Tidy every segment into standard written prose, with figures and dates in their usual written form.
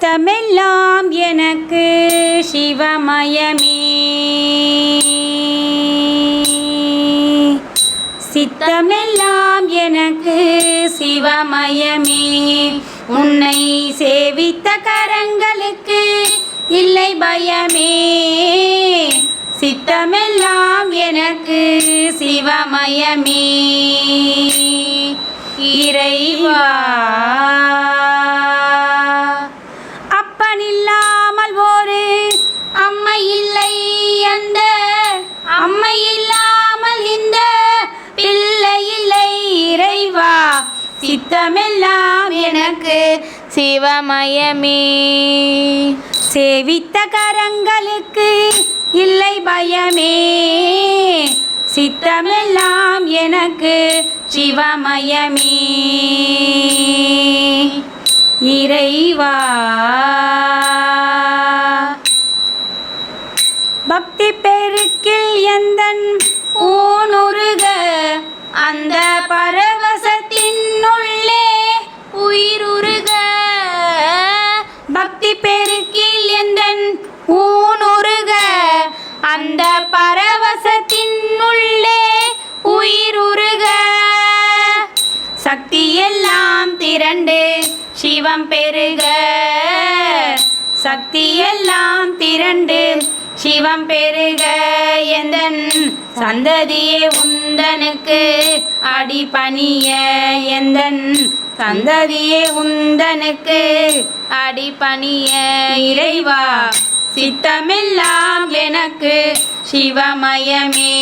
சித்தமெல்லாம் எனக்கு சிவமயமே. சித்தமெல்லாம் எனக்கு சிவமயமே. உன்னை சேவித்த கரங்களுக்கு இல்லை பயமே. சித்தமெல்லாம் எனக்கு சிவமயமே. இறைவா அப்பனில்லாமல் ஒரு அம்மை இல்லை, அந்த அம்மை இல்லாமல் இந்த பிள்ளை இல்லை. இறைவா சித்தமெல்லாம் எனக்கு சிவமயமே. சேவித்த கரங்களுக்கு இல்லை பயமே. சித்தமெல்லாம் எனக்கு சிவமயமே. இறைவா பக்தி பெருக்கில் எந்தன் ஊனுருக, அந்த பரவசத்தின் உள்ளே உயிருருக. பக்தி பெருக்கில் எந்தன் ஊனுருக, அந்த பரவசத்தின் உள்ளே உயிருருக. சக்தி எல்லாம் திரண்டு சிவம் பெருக. சக்தி எல்லாம் திரண்டு சிவம் பெருக. எந்தன் சந்ததியே உந்தனுக்கு அடிபணிய. எந்தன் சந்ததியே உந்தனுக்கு அடிபணிய. இறைவா சித்தமெல்லாம் எனக்கு சிவமயமே.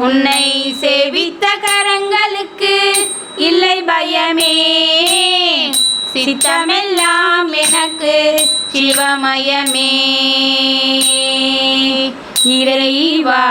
உன்னை சேவித்த கரங்களுக்கு இல்லை பயமே. சித்தமெல்லாம் எனக்கு சிவமயமே. இறைவா